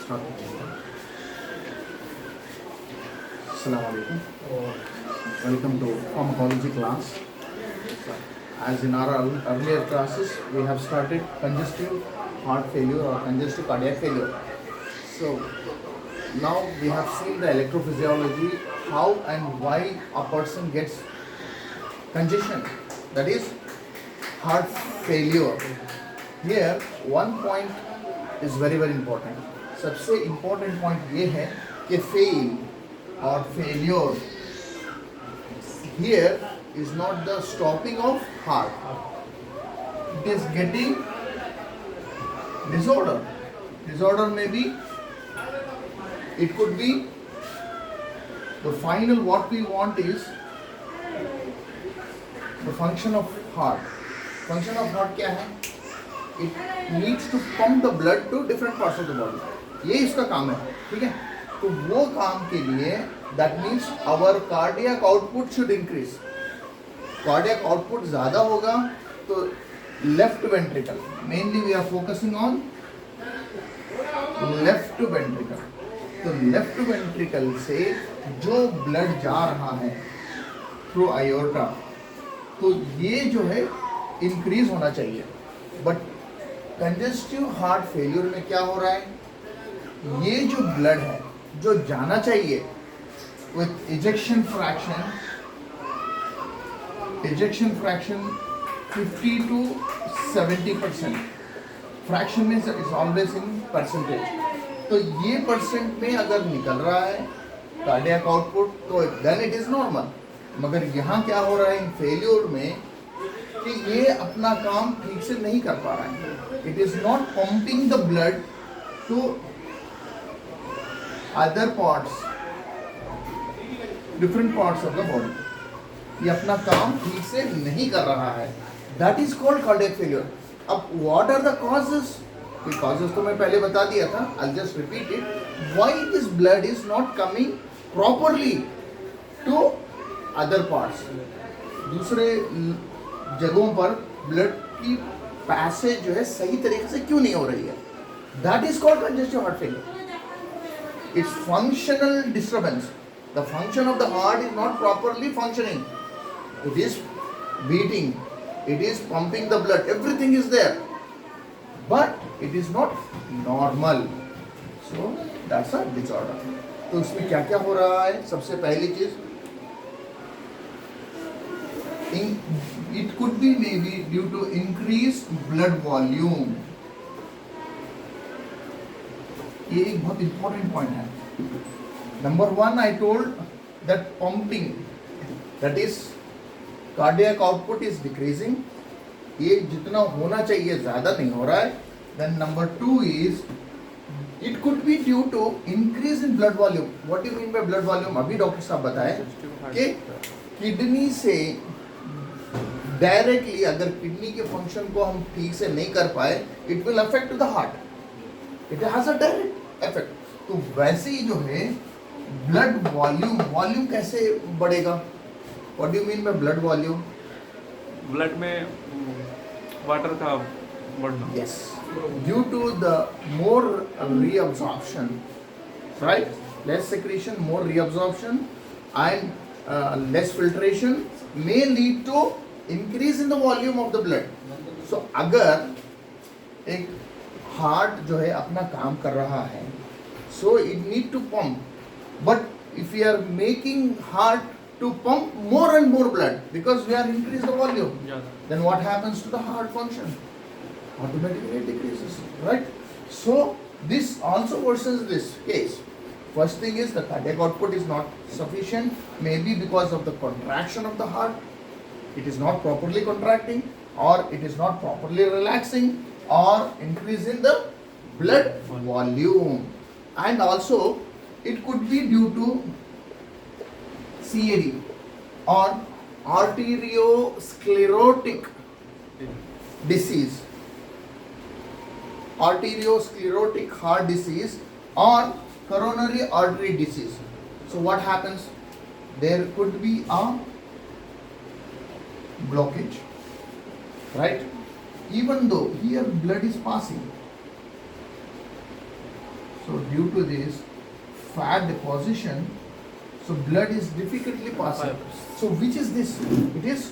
Assalamualaikum. Welcome to pharmacology class. As in our earlier classes, we have started congestive heart failure or congestive cardiac failure. So now we have seen the electrophysiology, how and why a person gets congestion, that is heart failure. Here one point is very important. सबसे important point ये है कि fail or failure here is not the stopping of heart. It is getting disorder. Disorder may be, it could be, the final what we want is the function of heart. Function of heart क्या है? It needs to pump the blood to different parts of the body. ये इसका काम है, ठीक है? तो वो काम के लिए that means our cardiac output should increase. Cardiac output ज़्यादा होगा तो left ventricle, mainly we are focusing on left ventricle. तो left ventricle से जो blood जा रहा है through aorta, तो ये जो है increase होना चाहिए. But congestive heart failure में क्या हो रहा है? ये जो blood है जो जाना चाहिए with ejection fraction 50 to 70%. Fraction means it's always in percentage. तो ये परसेंट में अगर निकल रहा है कार्डियक आउटपुट तो then it is normal. मगर यहाँ क्या हो रहा है इन फेल्योर में कि ये अपना काम ठीक से नहीं कर पा रहा है. It is not pumping the blood to other parts, different parts of the body. ये अपना काम ठीक से नहीं कर रहा है. That is called cardiac failure. अब what are the causes? The causes तो मैं पहले बता दिया था. I'll just repeat it. Why this blood is not coming properly to other parts? दूसरे जगहों पर blood की पैसेज जो है सही तरीके से क्यों नहीं हो रही है? That is called congestive heart failure. It's functional disturbance. The function of the heart is not properly functioning. It is beating, it is pumping the blood, everything is there, but it is not normal. So that's a disorder. तो इसमें क्या क्या हो रहा है? सबसे पहली चीज, it could be maybe due to increased blood volume. ये एक बहुत important point है. Number one, I told that pumping, that is cardiac output is decreasing. ये जितना होना चाहिए ज़्यादा नहीं हो रहा है. Then number two is it could be due to increase in blood volume. What do you mean by blood volume? अभी डॉक्टर साहब बताए कि किडनी से डायरेक्टली अगर किडनी के फंक्शन को हम ठीक से नहीं कर पाए, it will affect the heart. It has a direct effect. तो वैसे ही जो है ब्लड वॉल्यूम कैसे बढ़ेगा? What do you mean by blood volume? Blood में वाटर का बढ़ना. Yes, due to the more reabsorption, right? Less secretion, more reabsorption, and less filtration may lead to increase in the volume of the blood. So अगर एक heart जो है अपना काम कर रहा है, so it need to pump. But if we are making heart to pump more and more blood because we are increase the volume, then what happens to the heart function? Automatically it decreases, right? So this also worsens this case. First thing is the cardiac output is not sufficient, maybe because of the contraction of the heart. It is not properly contracting, or it is not properly relaxing, or increase in the blood volume. And also it could be due to CAD or arteriosclerotic disease, arteriosclerotic heart disease, or coronary artery disease. So what happens? There could be a blockage, right? Even though here blood is passing, So due to this fat deposition, so blood is difficultly passing. So which is this? It is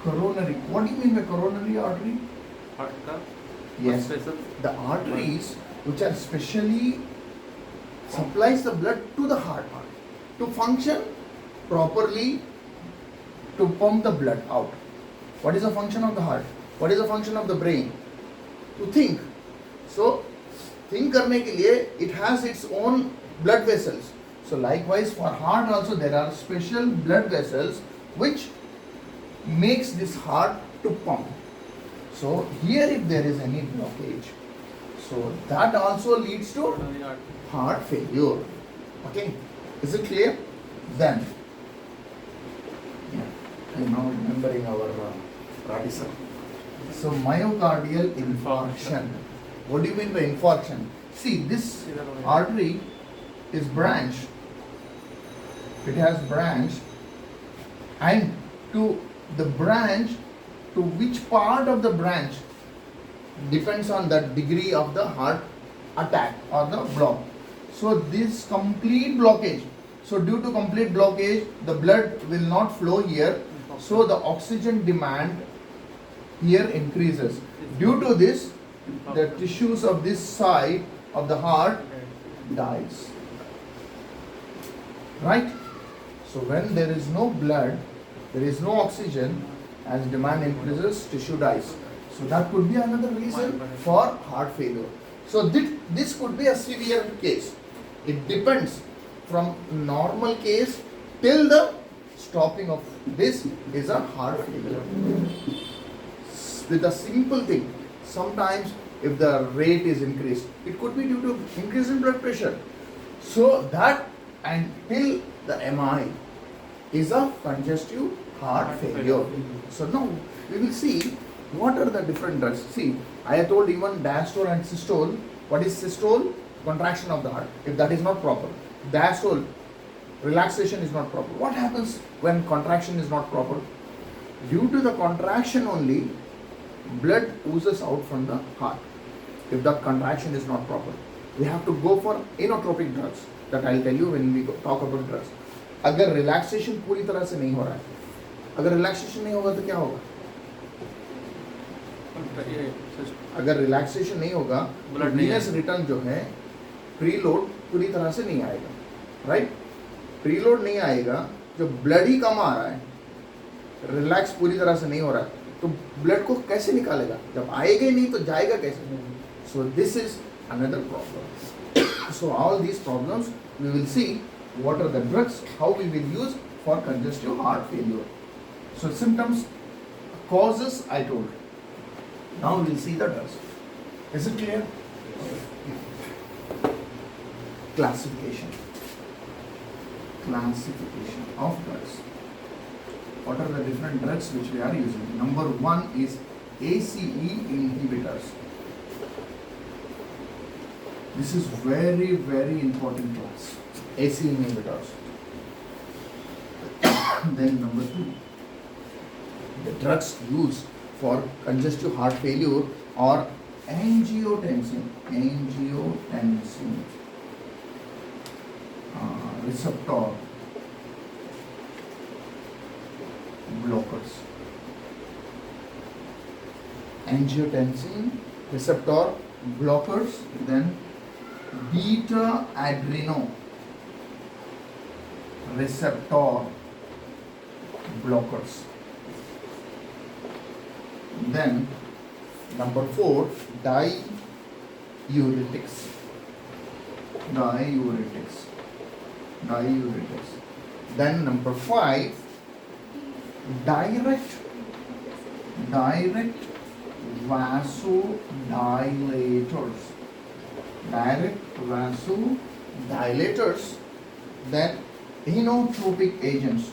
coronary. What do you mean by coronary artery? Heart का Yes. Special The arteries which are specially supplies the blood to the heart to function properly, to pump the blood out. What is the function of the heart? What is the function of the brain? To think. So think करने के लिए it has its own blood vessels. So likewise for heart also there are special blood vessels which makes this heart to pump. So here if there is any blockage, so that also leads to heart failure. Okay, is it clear? Then, I'm now remembering our Radisa. So myocardial infarction. What do you mean by infarction? See, this artery is branched. It has branch, and to the branch, to which part of the branch depends on the degree of the heart attack or the block. So this complete blockage. So due to complete blockage, the blood will not flow here. So the oxygen demand here increases. Due to this, the tissues of this side of the heart dies. Right? So when there is no blood, there is no oxygen, as demand increases, tissue dies. So that could be another reason for heart failure. So this could be a severe case. It depends from normal case till the stopping of this is a heart failure. With a simple thing, sometimes if the rate is increased, it could be due to increase in blood pressure. So that until the MI is a congestive heart failure. So now we will see what are the different drugs. See, I have told even diastole and systole. What is systole? Contraction of the heart. If that is not proper. Diastole, relaxation is not proper. What happens when contraction is not proper? Due to the contraction only, blood oozes out from the heart. If the contraction is not proper, we have to go for inotropic drugs. That I'll tell you when we talk about drugs. अगर relaxation पूरी तरह से नहीं हो रहा है, अगर relaxation नहीं होगा तो क्या होगा? अगर रिलैक्सेशन नहीं होगा, वीनस रिटर्न जो है प्रीलोड पूरी तरह से नहीं आएगा, राइट? प्रीलोड नहीं आएगा, जो ब्लड ही कम आ रहा है, रिलैक्स पूरी तरह से नहीं हो रहा है, तो ब्लड को कैसे निकालेगा? जब आएगा ही नहीं तो जाएगा कैसे? So this is another problem. So all these problems we will see what are the drugs, how we will use for congestive heart failure. So symptoms, causes I told. Now we will see the drugs. Is it clear? Classification. Classification of drugs. What are the different drugs which we are using? Number one is ACE inhibitors. This is very, very important class. ACE inhibitors. Then number two, the drugs used for congestive heart failure are angiotensin, receptor blockers. Angiotensin receptor blockers, then beta adreno receptor blockers. Then number 4, diuretics. Then number 5, direct vasodilators. Then inotropic agents.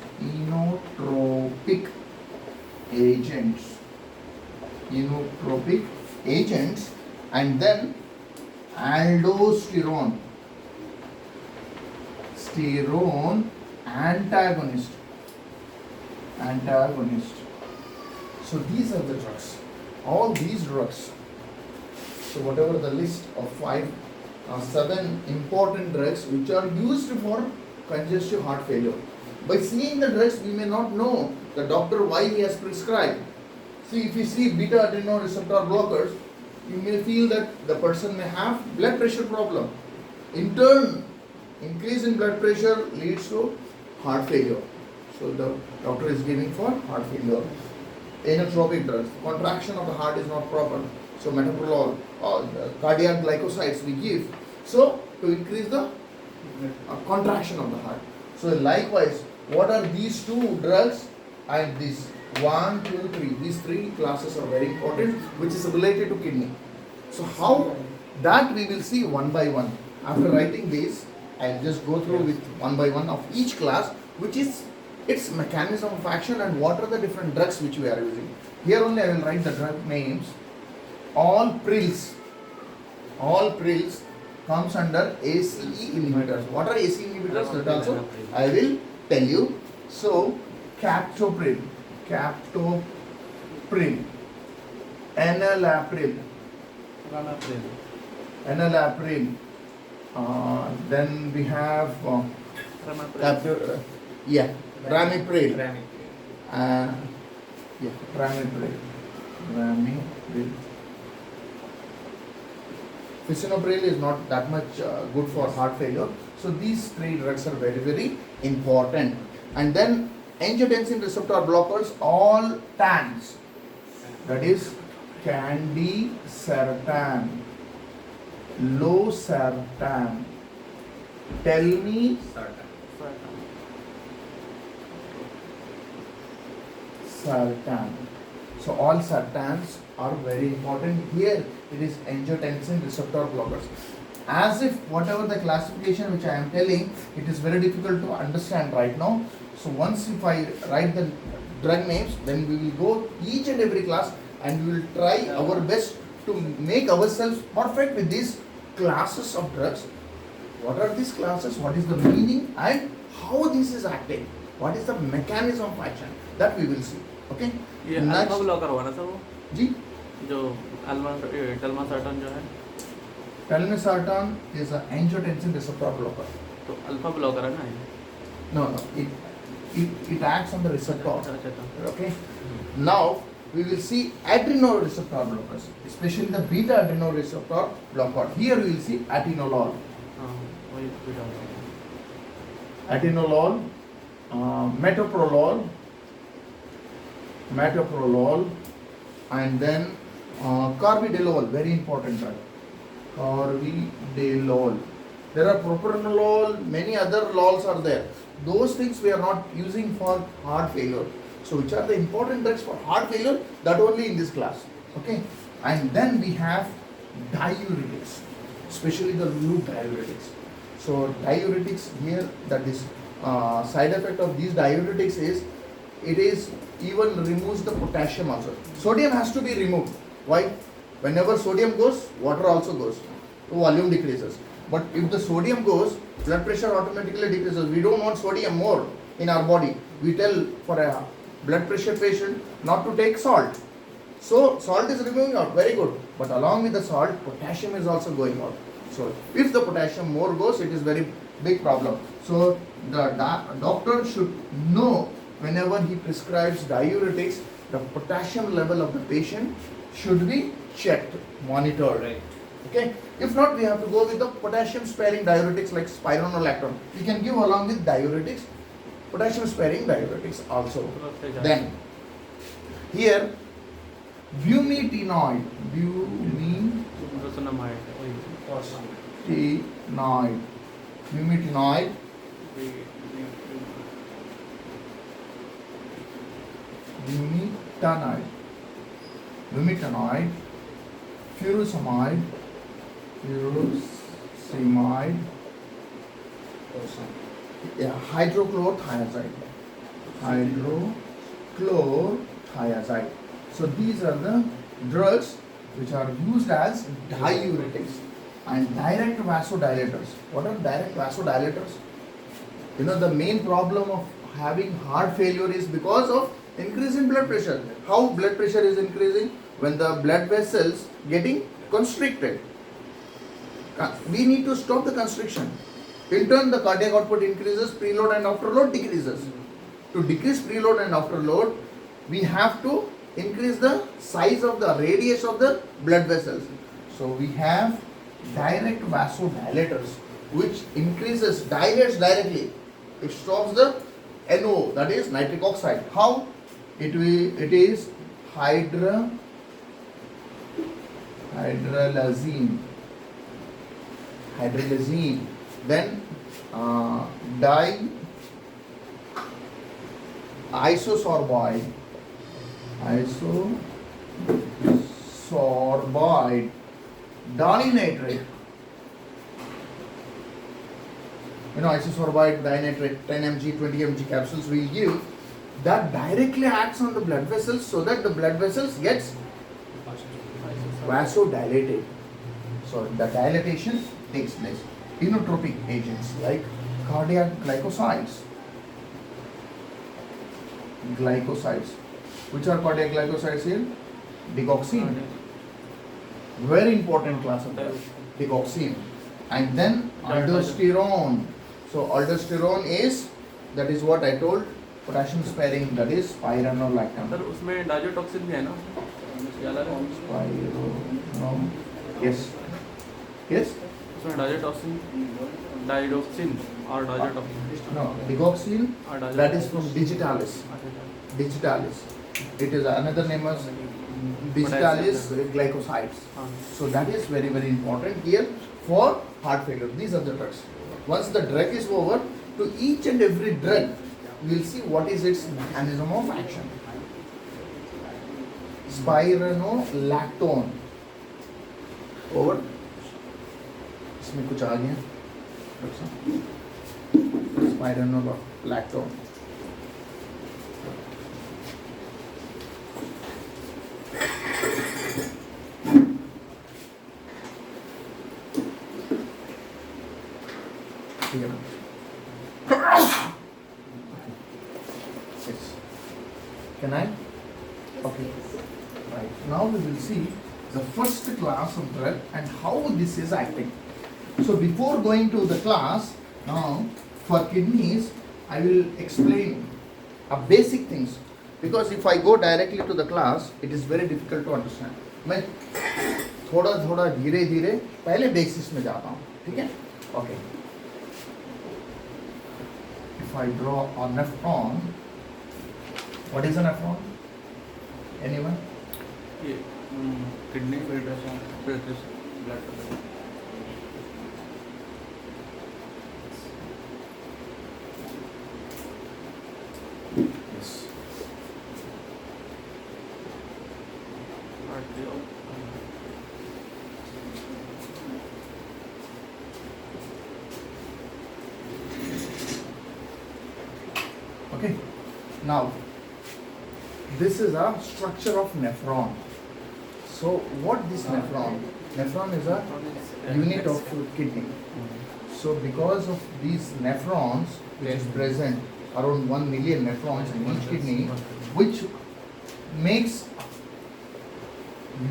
And then aldosterone antagonist. So these are the drugs. All these drugs. So whatever the list of 7 important drugs which are used for congestive heart failure. By seeing the drugs, we may not know the doctor why he has prescribed. See, if you see beta adrenoreceptor blockers, you may feel that the person may have blood pressure problem. In turn, increase in blood pressure leads to heart failure. So the doctor is giving for heart failure. Inotropic drugs, contraction of the heart is not proper. So metoprolol or the cardiac glycosides we give. So to increase the contraction of the heart. So likewise, what are these 2 drugs and these 1, 2, 3? These 3 classes are very important, which is related to kidney. So how that we will see one by one. After writing this, I'll just go through with one by one of each class, which is its mechanism of action and what are the different drugs which we are using. Here only I will write the drug names. All prils comes under ACE inhibitors. What are ACE inhibitors? That also I will tell you. So captopril, enalapril, then we have ramipril. Ramipril. Lisinopril is not that much good for heart failure. So these 3 drugs are very, very important. And then angiotensin receptor blockers, all TANs. That is candicertan, losartan, telmisartan. So all sartans are very important. Here it is angiotensin receptor blockers. As if whatever the classification which I am telling, it is very difficult to understand right now. So once if I write the drug names, then we will go each and every class and we will try our best to make ourselves perfect with these classes of drugs. What are these classes? What is the meaning and how this is acting? What is the mechanism of action? That we will see. Okay. ये alpha blocker हुआ ना sir वो जी जो टेलमासार्टन जो है telmisartan is an angiotensin receptor blocker. तो alpha blocker है ना ये? No, it acts on the receptor. अच्छा Okay. Now we will see adrenoreceptor blockers, especially the beta adrenoreceptor blocker. Here we will see atenolol, हाँ वही beta metoprolol, and then carvedilol, very important drug. Carvedilol. There are propranolol, many other lols are there. Those things we are not using for heart failure. So which are the important drugs for heart failure? That only in this class. Okay. And then we have diuretics, especially the loop diuretics. So diuretics here, that is side effect of these diuretics is it is even removes the potassium also. Sodium has to be removed. Why? Whenever sodium goes, water also goes. So volume decreases. But if the sodium goes, blood pressure automatically decreases. We don't want sodium more in our body. We tell for a blood pressure patient not to take salt. So salt is removing out, very good. But along with the salt, potassium is also going out. So if the potassium more goes, it is very big problem. So the doctor should know whenever he prescribes diuretics, the potassium level of the patient should be checked, monitored. Right. Okay. If not, we have to go with the potassium sparing diuretics like spironolactone. We can give along with diuretics, potassium sparing diuretics also. Then here bumetenoid, bumetenoid, furosemide, hydrochlorothiazide. So these are the drugs which are used as diuretics and direct vasodilators. What are direct vasodilators? You know, the main problem of having heart failure is because of increase in blood pressure. How blood pressure is increasing? when the blood vessels getting constricted. We need to stop the constriction. In turn, the cardiac output increases, preload and afterload decreases. To decrease preload and afterload, we have to increase the size of the radius of the blood vessels. So we have direct vasodilators, which dilates directly. It stops the NO, that is nitric oxide. How? It is hydralazine, then isosorbide, dinitrate. Isosorbide dinitrate, 10 mg, 20 mg capsules we give, that directly acts on the blood vessels so that the blood vessels gets vasodilated. So the dilatation takes place. Inotropic agents like cardiac glycosides. Which are cardiac glycosides here? Digoxin. Very important class of drugs. Digoxin. And then aldosterone. So aldosterone is, that is what I told, potassium sparing, that is spironolactone. Sir उसमें डाइजोटॉक्सिन भी है ना? Spironolactone. Yes. उसमें डाइडोक्सिन और डाइजोटॉक्सिन. No, digoxin, और Dizo- that is from digitalis. It is another name as digitalis glycosides. हाँ. So that is very, very important here for heart failure. These are the drugs. Once the drug is over, to each and every drug, we will see what is its mechanism of action. Spironolactone. Over. इसमें कुछ आ गया. Spironolactone. Here. Yes. Can I? Okay. Right. Now we will see the first class of drug and how this is acting. So before going to the class, now for kidneys, I will explain a basic things, because if I go directly to the class, it is very difficult to understand. मैं थोड़ा थोड़ा धीरे धीरे पहले basis में जाता हूँ, ठीक है? Okay. If I draw a nephron, what is a nephron? Anyone? ये kidney filtration blood. Yes. Okay. Now, this is a structure of nephron. So, what this nephron? Nephron is a unit of kidney. So, because of these nephrons, which is present, around 1 million nephrons in each kidney, which makes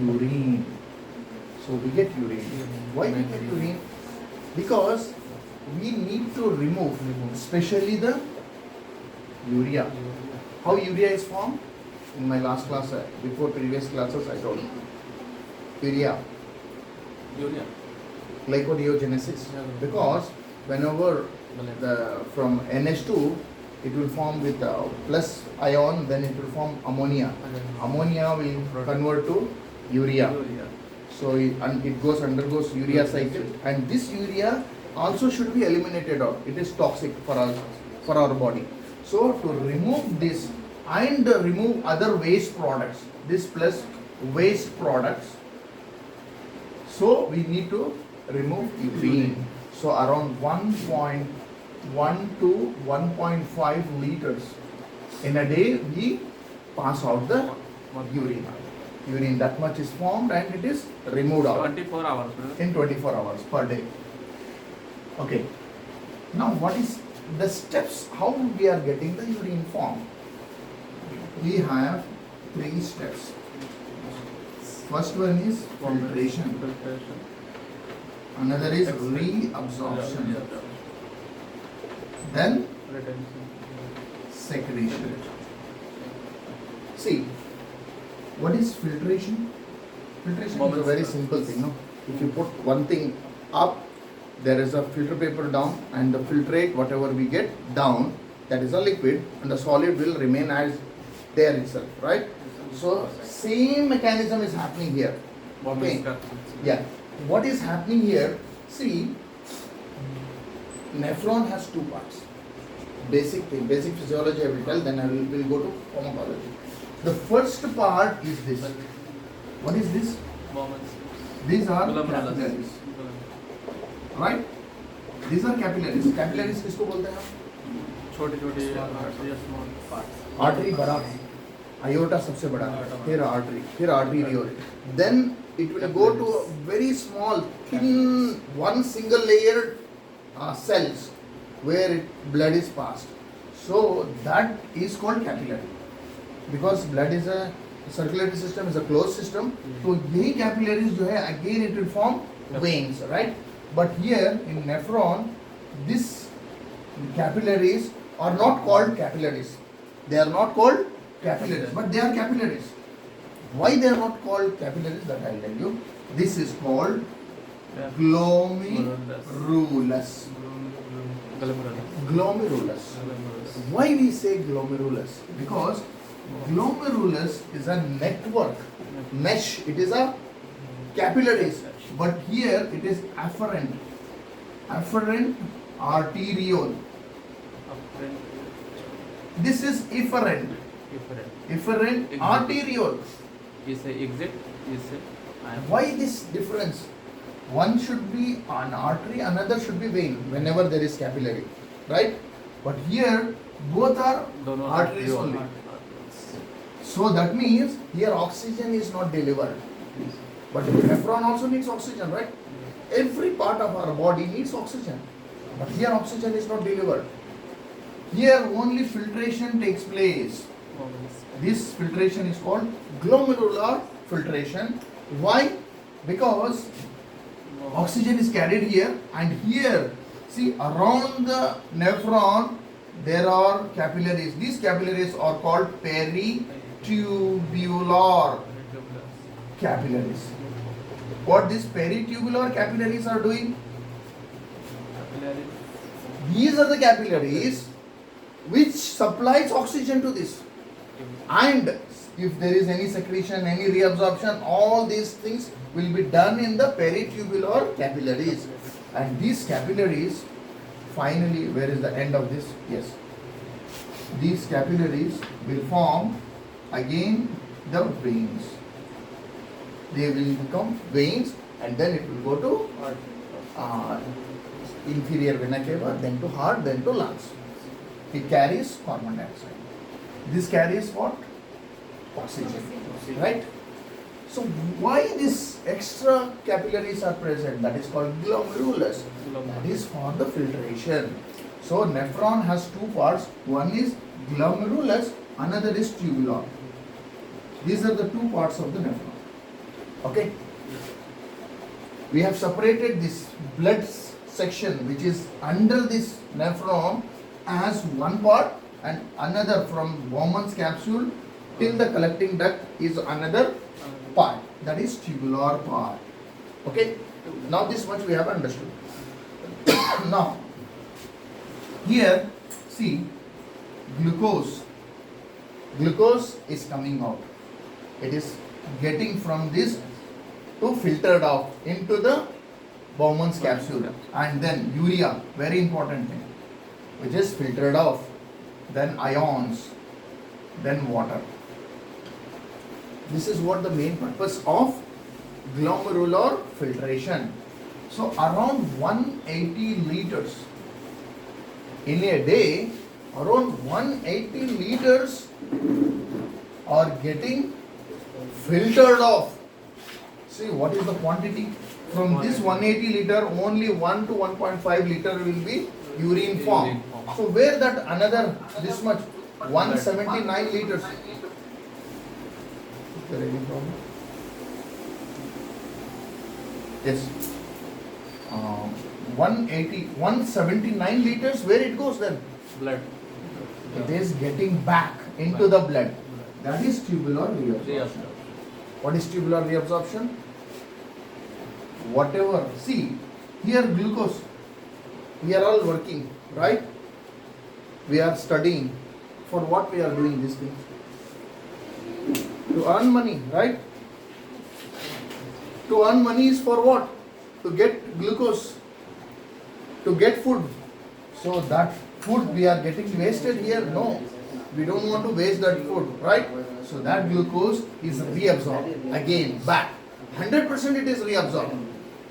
urine. So we get urine. Why we get urine? Because we need to remove, especially the urea. How urea is formed? In my last class, before previous classes, I told you. Urea, glyconeogenesis. Because whenever from NH2, it will form with plus ion, then it will form ammonia. Ammonia will convert to urea. So it undergoes urea cycle, and this urea also should be eliminated out. It is toxic for our body. So to remove this and remove other waste products, this plus waste products, so we need to remove urine. So around 1.1 to 1.5 liters in a day we pass out the urine. Urine, that much is formed and it is removed out 24 hours. in 24 hours per day. Okay. Now what is the steps, how we are getting the urine formed? We have 3 steps. First one is filtration. Filtration. Another is reabsorption. Then Retention. secretion. See, what is filtration? Filtration is a very simple thing, no? If you put one thing up, there is a filter paper down, and the filtrate, whatever we get down, that is a liquid, and the solid will remain as there itself, right? So, same mechanism is happening here. Okay. Yeah. What is happening here? See, nephron has two parts. Basic thing, basic physiology I will tell, then I will go to pharmacology. The first part is this. What is this? These are capillaries, right? These are capillaries. Capillaries किसको बोलते हैं हम? छोटी-छोटी small parts. Artery बड़ा है, aorta सबसे बड़ा है, फिर artery, फिर arteriole. Then it will go to a very small, thin, one single layered cells where blood is passed. So that is called capillary. Because blood is a circulatory system, is a closed system. So यही capillaries जो है, again it will form veins, right? But here in nephron, this capillaries are not called capillaries. They are not called capillaries, but they are capillaries. Why they are not called capillaries? That I will tell you. This is called glomerulus. Glomerulus. Why we say glomerulus? Because glomerulus is a network, mesh. It is a capillaries, but here it is afferent arteriole. This is efferent arteriole. Is a exit. Why this difference? One should be an artery, another should be vein whenever there is capillary, right? But here both are arteries only. So that means here oxygen is not delivered. But nephron also needs oxygen, right? Every part of our body needs oxygen. But here oxygen is not delivered. Here only filtration takes place. This filtration is called glomerular filtration. Why? Because oxygen is carried here, and here, see, around the nephron there are capillaries. These capillaries are called peritubular capillaries. What these peritubular capillaries are doing? These are the capillaries which supplies oxygen to this. And if there is any secretion, any reabsorption, all these things will be done in the peritubular capillaries. And these capillaries, finally, where is the end of this? Yes. These capillaries will form again the veins. They will become veins, and then it will go to inferior vena cava, then to heart, then to lungs. It carries carbon dioxide. This carries what? Oxygen. Right? So why these extra capillaries are present? That is called glomerulus. That is for the filtration. So nephron has two parts. One is glomerulus, another is tubular. These are the two parts of the nephron. Okay? We have separated this blood section which is under this nephron as one part, and another from Bowman's capsule till the collecting duct is another part. That is tubular part. Okay? Now this much we have understood. Now, here, see, glucose is coming out. It is getting from this to filtered off into the Bowman's capsule, and then urea, very important thing, which is filtered off, then ions, then water. This is what the main purpose of glomerular filtration. So around 180 liters in a day, around 180 liters are getting filtered off. See, what is the quantity? From this 180 liter, only 1 to 1.5 liter will be urine form. So where that another this much 179 liters? Is there any problem? Yes. 179 liters, where it goes then? Blood. It is getting back into the blood. That is tubular reabsorption. What is tubular reabsorption? Whatever, see, here glucose, we are all working, right? We are studying. For what we are doing these things? To earn money, right? To earn money is for what? To get glucose, to get food. So that food we are getting wasted here? No. We don't want to waste that food, right? So that glucose is reabsorbed again back. 100% it is reabsorbed.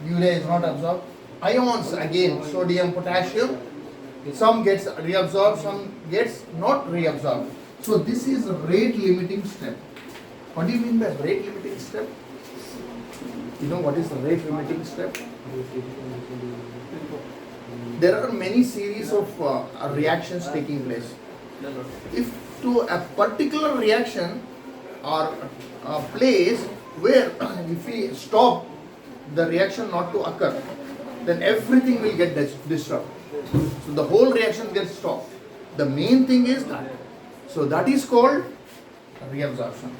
Urea is not absorbed. Ions again, sodium, potassium. Some gets reabsorbed, some gets not reabsorbed. So this is rate limiting step. What do you mean by rate limiting step? You know what is the rate limiting step? There are many series of reactions taking place. If to a particular reaction or a place where if we stop the reaction not to occur, then everything will get disrupted. So the whole reaction gets stopped. The main thing is that. So that is called reabsorption.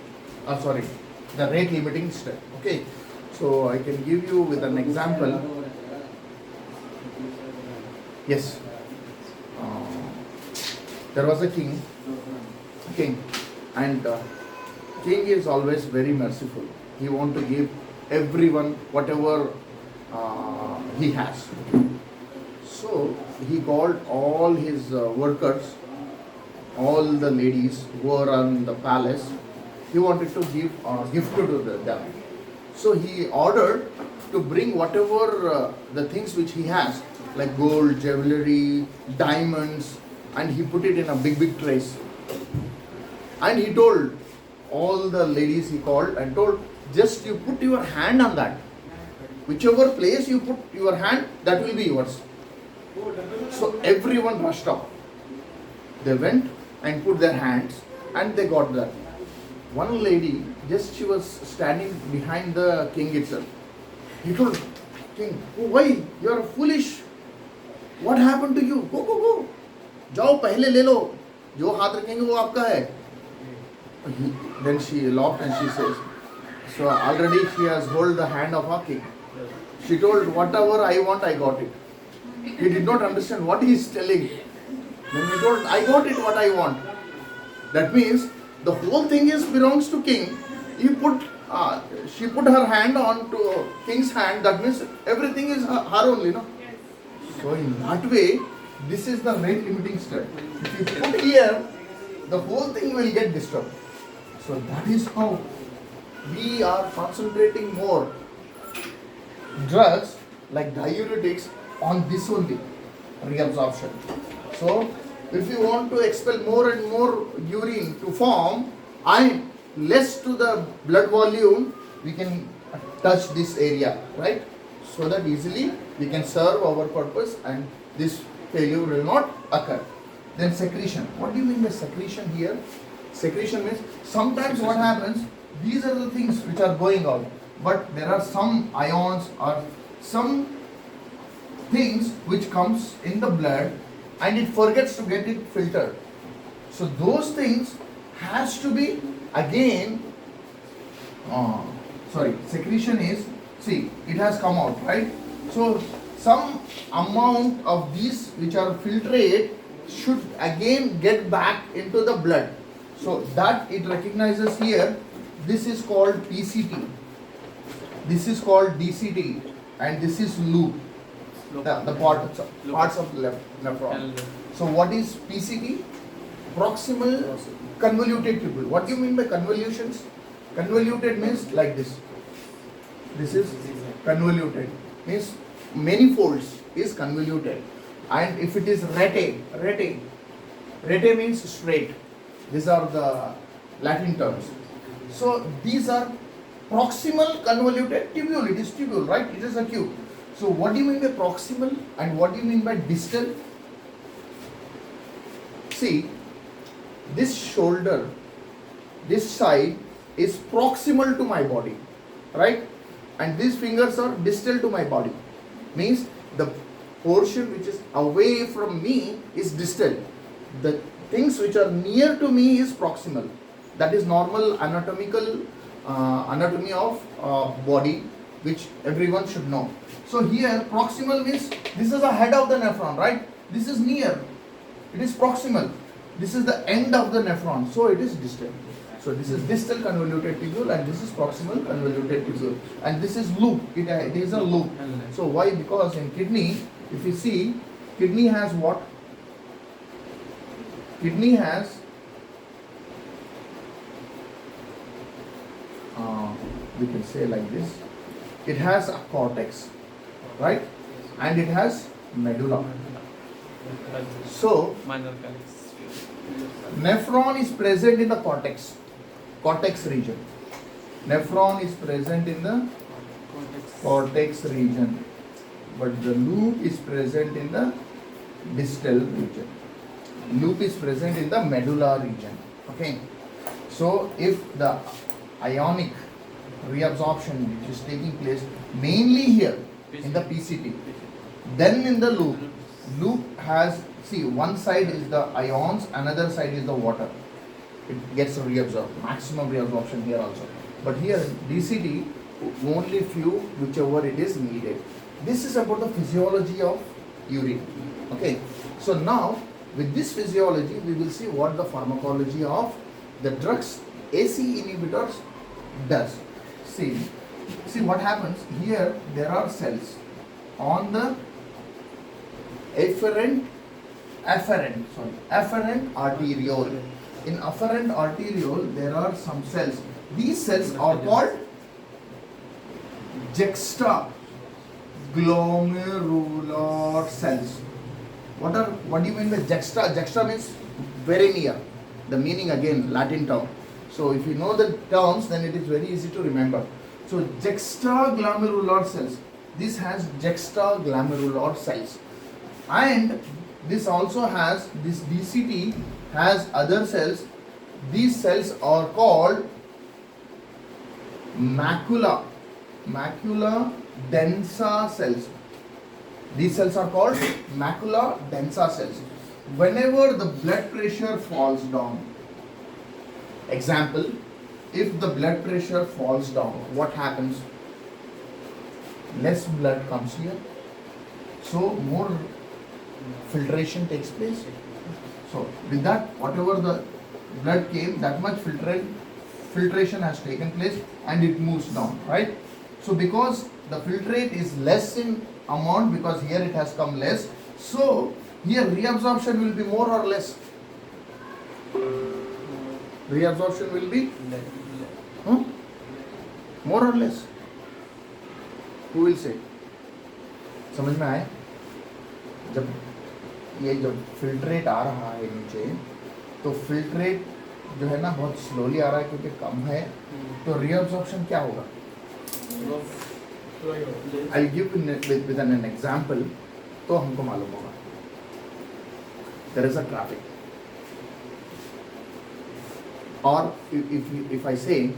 The rate limiting step. Okay. So I can give you with an example. Yes. There was a king, and king is always very merciful. He wants to give everyone whatever he has. So he called all his workers, all the ladies who were on the palace. He wanted to give gift to them. So he ordered to bring whatever the things which he has, like gold, jewelry, diamonds, and he put it in a big trays. And he told all the ladies, he called and told, just you put your hand on that. Whichever place you put your hand, that will be yours. So everyone rushed up. They went and put their hands and they got that. One lady, just she was standing behind the king itself. He told, king, oh, why? You are foolish. What happened to you? Go. जाओ पहले ले लो. जो हाथ रखेंगे वो आपका है. Then she laughed and she says, so already she has hold the hand of her king. She told, whatever I want, I got it. He did not understand what he is telling. Then he told, I got it what I want. That means the whole thing is belongs to king. She put her hand on to king's hand. That means everything is her only, no? So in that way, this is the rate limiting step. If you put here, the whole thing will get disturbed. So that is how we are concentrating more drugs like diuretics on this only, reabsorption. So if you want to expel more and more urine to form and less to the blood volume, we can touch this area, right? So that easily we can serve our purpose and this failure will not occur. Then secretion. What do you mean by secretion here? Secretion means sometimes what happens, these are the things which are going out, but there are some ions or some things which comes in the blood and it forgets to get it filtered. So those things has to be again, secretion is, see, it has come out, right? So some amount of these which are filtrate should again get back into the blood. So that it recognizes here, this is called PCT, this is called DCT, and this is loop, the parts of left nephron. So what is PCT? Proximal convoluted tubule. What do you mean by convolutions? Convoluted means like this. This is convoluted, means many folds is convoluted. And if it is rete means straight. These are the Latin terms. So these are proximal convoluted tubule. It is tubule, right? It is a tube. So what do you mean by proximal and what do you mean by distal? See, this shoulder, this side is proximal to my body, right? and these fingers are distal to my body. Means the portion which is away from me is distal. The things which are near to me is proximal. That is normal anatomical anatomy of body, which everyone should know. So here proximal means this is the head of the nephron, right? This is near. It is proximal. This is the end of the nephron, so it is distal. So this is distal convoluted tubule and this is proximal convoluted tubule, and this is loop. It is a loop. So why? Because in kidney, if you see, kidney has what? Kidney has we can say like this. It has a cortex, right? And it has medulla. So Minor calyx. nephron is present in the cortex region. Nephron is present in the cortex region, but the loop is present in the distal region. Loop is present in the medulla region. Okay. So if the ionic reabsorption which is taking place mainly here in the PCT, then in the loop has, see, one side is the ions, another side is the water. It gets reabsorbed, maximum reabsorption here also. But here DCT, only few, whichever it is needed. This is about the physiology of urine. Okay. So now with this physiology, we will see what the pharmacology of the drugs AC inhibitors does. See what happens here. There are cells on the afferent arteriole. In afferent arteriole, there are some cells. These cells are called juxtaglomerular cells. What do you mean by juxta? Juxta means very near. The meaning again, Latin term. So if you know the terms, then it is very easy to remember. So juxtaglomerular cells. This has juxtaglomerular cells. And this also has, this DCT has other cells. These cells are called macula densa cells. These cells are called macula densa cells. Whenever the blood pressure falls down, example, if the blood pressure falls down, what happens? Less blood comes here, so more filtration takes place. So with that, whatever the blood came, that much filtration has taken place and it moves down, right? So because the filtrate is less in amount, because here it has come less, so here reabsorption will be more or less. Reabsorption will be more or less. Who will say? समझ में आए? जब filtrate आ रहा है नीचे, तो filtrate जो है ना बहुत स्लोली आ रहा है क्योंकि कम है, तो रीअब्जॉर्प्शन क्या होगा? I'll give with an example, तो हमको मालूम होगा. There is a traffic, or if I say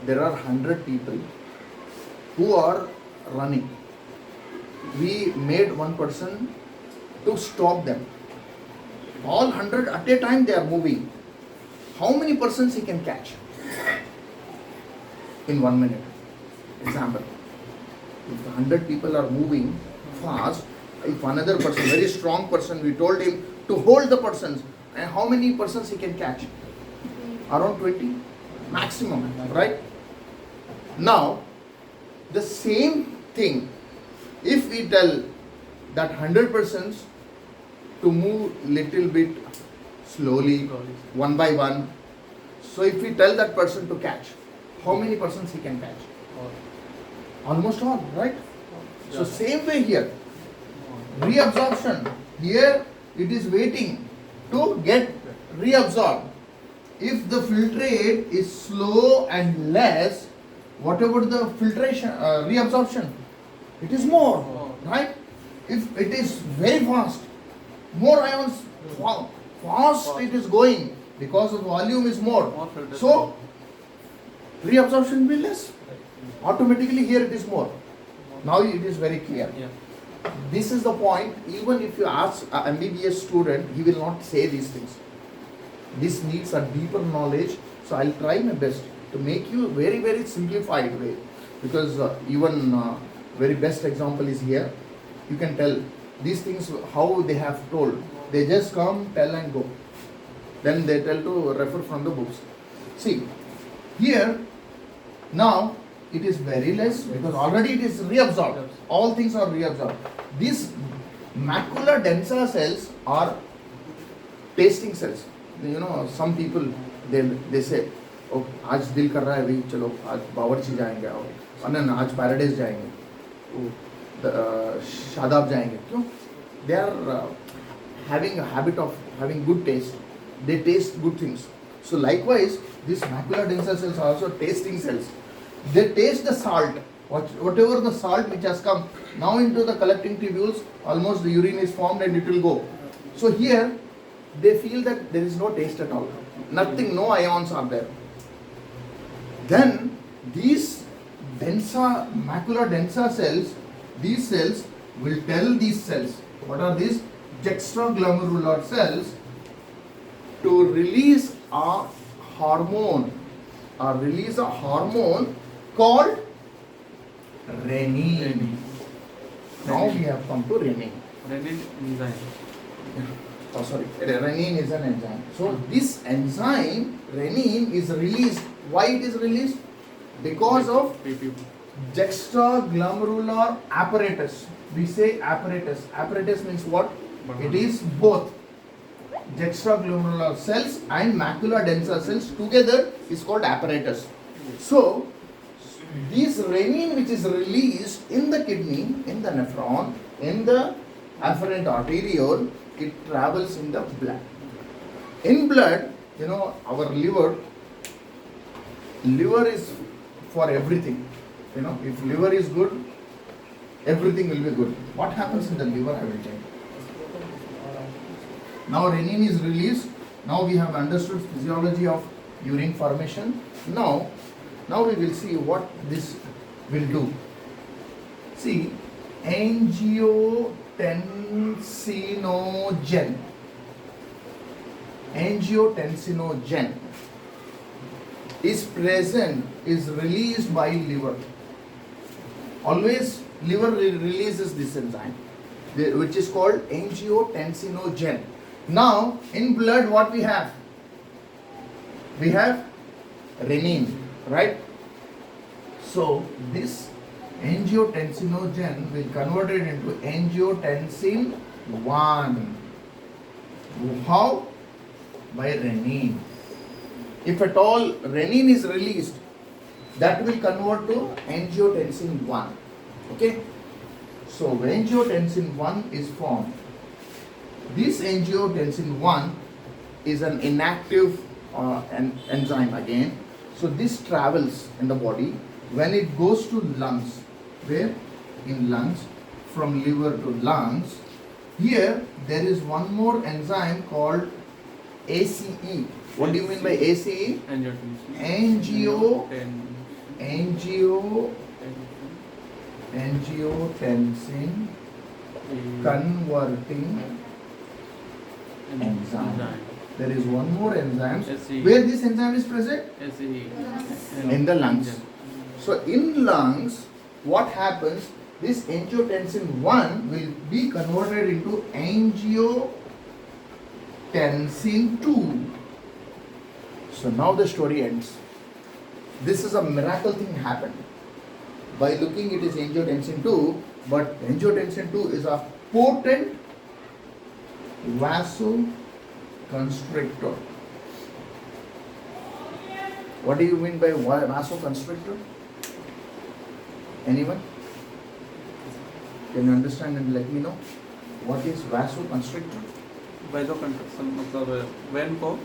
there are 100 people who are running, we made one person to stop them. All 100 at a time they are moving. How many persons he can catch in 1 minute? Example, if 100 people are moving fast, if another person, very strong person, we told him to hold the persons, and how many persons he can catch? Around 20 maximum, right? Now the same thing, if we tell that 100 persons to move little bit slowly, one by one, so if we tell that person to catch, how many persons he can catch? Almost all, right? So same way here, reabsorption, here it is waiting to get reabsorbed. If the filtrate is slow and less, whatever the filtration, reabsorption, it is more, right? If it is very fast, more ions, fast it is going, because the volume is more. So reabsorption will be less. Automatically here it is more. Now it is very clear. Yeah. This is the point. Even if you ask a MBBS student, he will not say these things. This needs a deeper knowledge. So I'll try my best to make you very, very simplified way. Because even very best example is here. You can tell these things how they have told. They just come, tell and go. Then they tell to refer from the books. See, here now it is very less because already it is reabsorbed. All things are reabsorbed. These macular densa cells are tasting cells. You know, some people they say, oh, आज दिल कर रहा है भाई चलो आज बावर्ची जाएंगे और ना आज पैराडाइज जाएंगे शादाब जाएंगे क्यों they are having a habit of having good taste. They taste good things. So likewise, these macular densa cells are also tasting cells. They taste the salt, whatever the salt which has come now into the collecting tubules. Almost the urine is formed and it will go. So here they feel that there is no taste at all. Nothing, no ions are there. Then these densa macular densa cells, these cells will tell these cells. What are these? Juxtaglomerular cells to release a hormone called renin. Now we have come to renin. Renin enzyme. Oh, sorry, renin is an enzyme. So this enzyme renin is released. Why it is released? Because of juxtaglomerular apparatus. We say apparatus. Apparatus means what? It is both juxtaglomerular cells and macular densa cells together is called apparatus. So this renin which is released in the kidney, in the nephron, in the afferent arteriole, it travels in the blood. In blood, you know, our liver is for everything. You know, if liver is good, everything will be good. What happens in the liver, I will tell you. Now renin is released. Now we have understood physiology of urine formation. Now we will see what this will do. See, angiotensinogen is present, is released by liver. Always liver releases this enzyme, which is called angiotensinogen. Now in blood what we have? We have renin, right? So this angiotensinogen will convert it into angiotensin 1. How? By renin. If at all renin is released, that will convert to angiotensin 1. Okay? So angiotensin 1 is formed. This angiotensin 1 is an inactive enzyme again. So this travels in the body. When it goes to lungs, where? In lungs, from liver to lungs. Here there is one more enzyme called ACE. What do you mean by ACE? Angiotensin converting enzyme. There is one more enzyme. Where this enzyme is present? In the lungs. So in lungs, what happens? This angiotensin 1 will be converted into angiotensin 2. So now the story ends. This is a miracle thing happened. By looking it is angiotensin 2, but angiotensin 2 is a potent vasoconstrictor. What do you mean by vasoconstrictor? Anyone? Can you understand and let me know? What is vasoconstrictor? vasoconstriction मतलब when को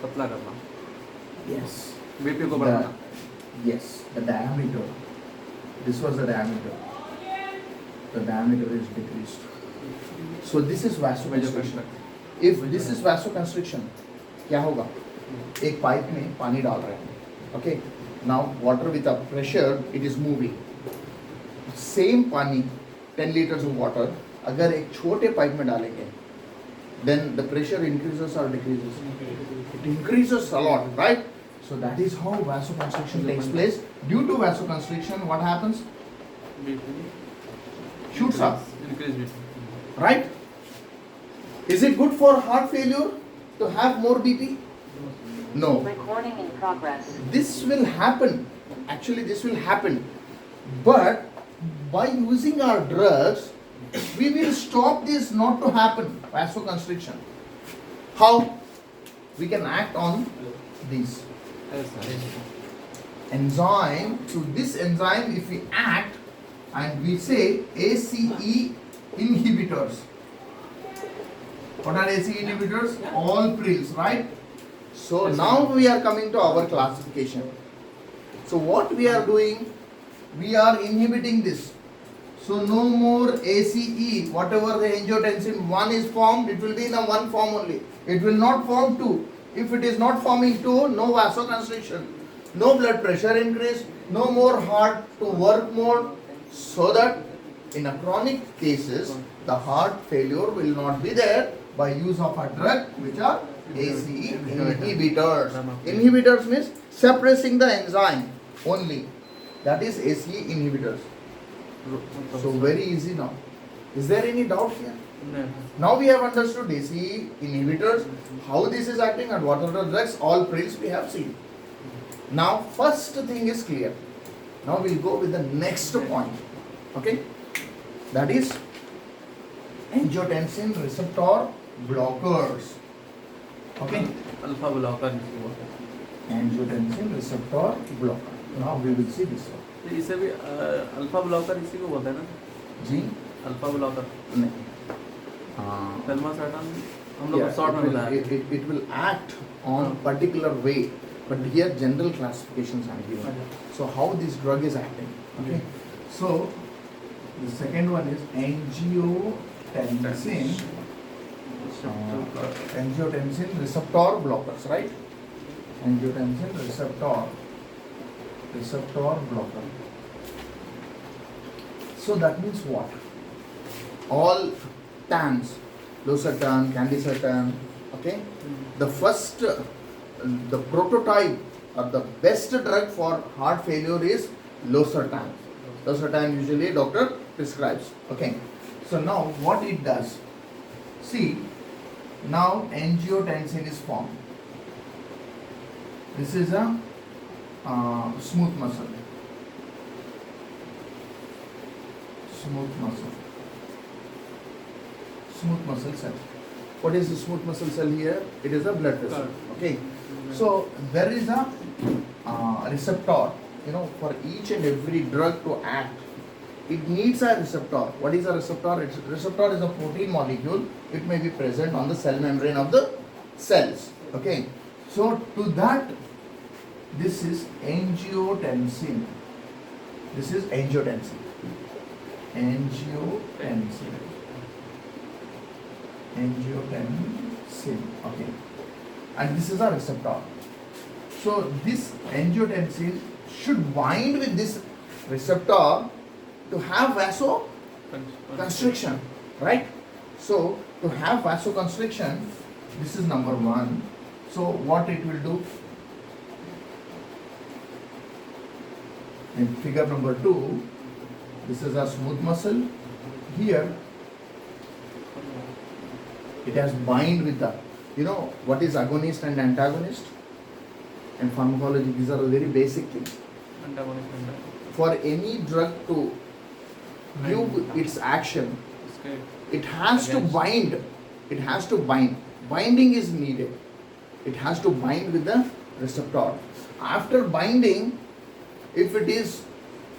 पतला करना. Yes. BP को बढ़ाना. Yes, the diameter. This was the diameter. The diameter is decreased. So this is vasoconstriction. If this is vasoconstriction, क्या होगा? एक pipe में पानी डाल रहे हैं, okay? Now water with a pressure, it is moving. Same पानी 10 liters of water अगर एक छोटे पाइप में डालेंगे, then the pressure increases or decreases? It increases a lot, right? So that is how vasoconstriction takes place. Due to vasoconstriction, what happens? Shoots up, Increase BP. right? Is it good for heart failure to have more BP? No. Recording in progress. This will happen. Actually, this will happen. But by using our drugs, we will stop this not to happen, vasoconstriction. How? We can act on these Yes, sir. enzyme. To this enzyme, if we act and we say ACE inhibitors. What are ACE inhibitors? All prils, right? So Yes, now sir. we are coming to our classification. So what we are doing, we are inhibiting this. So no more ACE, whatever the angiotensin 1 is formed, it will be in a one form only. It will not form 2. If it is not forming 2, no vasoconstriction, no blood pressure increase, no more heart to work more, so that in a chronic cases, the heart failure will not be there by use of a drug which are ACE inhibitors. Inhibitors means suppressing the enzyme only. That is ACE inhibitors. So very easy now. Is there any doubt here? No. Now we have understood ACE inhibitors, how this is acting and what are the drugs, all pills we have seen. Now first thing is clear. Now we'll go with the next point. Okay? That is angiotensin receptor blockers. Okay? Alpha blocker इसको बोलते हैं। Angiotensin receptor blocker. Now we will see this one. तो इसे भी alpha blocker इसी को बोलते हैं ना? जी? Alpha blocker. नहीं. Telmisartan हम लोग शॉर्ट में मिला है। it will act on particular way, but here general classifications are given. So how this drug is acting? Okay. So the second one is angiotensin receptor blockers, right? Angiotensin receptor blocker. So that means what? All TANs, losartan, candicertan, okay? The first, the prototype or the best drug for heart failure is losartan. Losartan usually doctor prescribes, okay? So now what it does? See, now angiotensin is formed. This is a smooth muscle. Smooth muscle cell. What is the smooth muscle cell here? It is a blood vessel. Okay. So there is a receptor. You know, for each and every drug to act, it needs a receptor. What is a receptor? Receptor is a protein molecule. It may be present on the cell membrane of the cells. Okay. So to that, this is angiotensin. This is angiotensin. Angiotensin. Okay. And this is a receptor. So this angiotensin should bind with this receptor to have vasoconstriction, right? So to have vasoconstriction, this is number one. So what it will do? In figure number 2, this is a smooth muscle. Here, it has bind with the, you know, what is agonist and antagonist? And pharmacology, these are very basic things. For any drug to give its action, it has to bind. It has to bind. Binding is needed. It has to bind with the receptor. After binding, if it is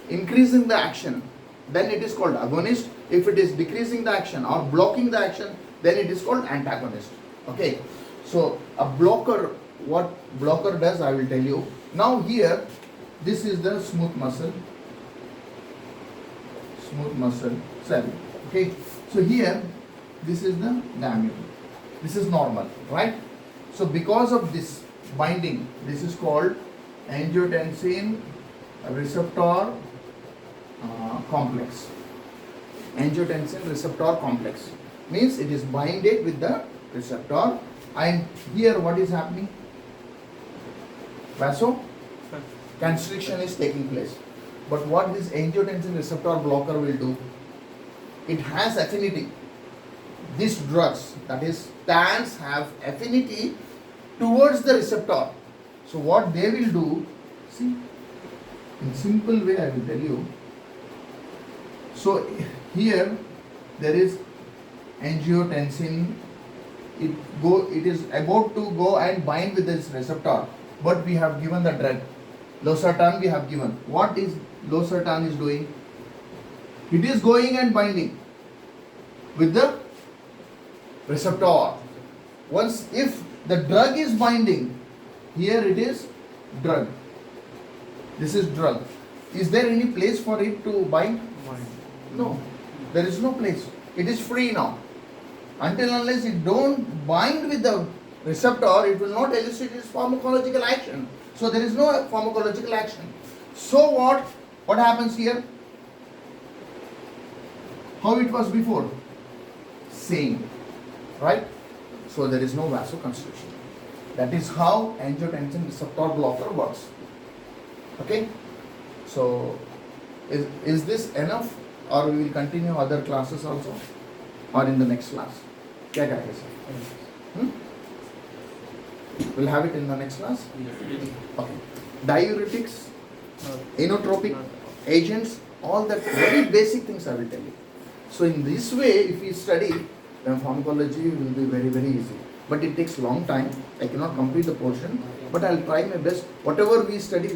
increasing the action, then it is called agonist. If it is decreasing the action or blocking the action, then it is called antagonist. Okay. So a blocker, what blocker does, I will tell you. Now here, this is the smooth muscle cell. Okay. So here, this is the diameter. This is normal, right? So because of this binding, this is called angiotensin receptor complex. Angiotensin receptor complex means it is binded with the receptor, and here what is happening? Vasoconstriction is taking place. But what this angiotensin receptor blocker will do? It has affinity. These drugs, that is TANs, have affinity towards the receptor. So what they will do, see, in simple way I will tell you. So here there is angiotensin, it is about to go and bind with this receptor, but we have given the drug losartan. We have given. What is losartan is doing? It is going and binding with the receptor. Once if the drug is binding, here it is drug. This is drug. Is there any place for it to bind? No. There is no place. It is free now. Until unless it don't bind with the receptor, it will not elicit its pharmacological action. So there is no pharmacological action. So what happens here? How it was before? Same. Right? So there is no vasoconstriction. That is how angiotensin receptor blocker works. Okay? So is this enough, or we will continue other classes also, or in the next class? क्या कहते हैं sir? We'll have it in the next class. Okay. Diuretics, inotropic agents, all that very basic things I will tell you. So in this way, if we study, then pharmacology will be very, very easy. But it takes long time. I cannot complete the portion, but I'll try my best. Whatever we study,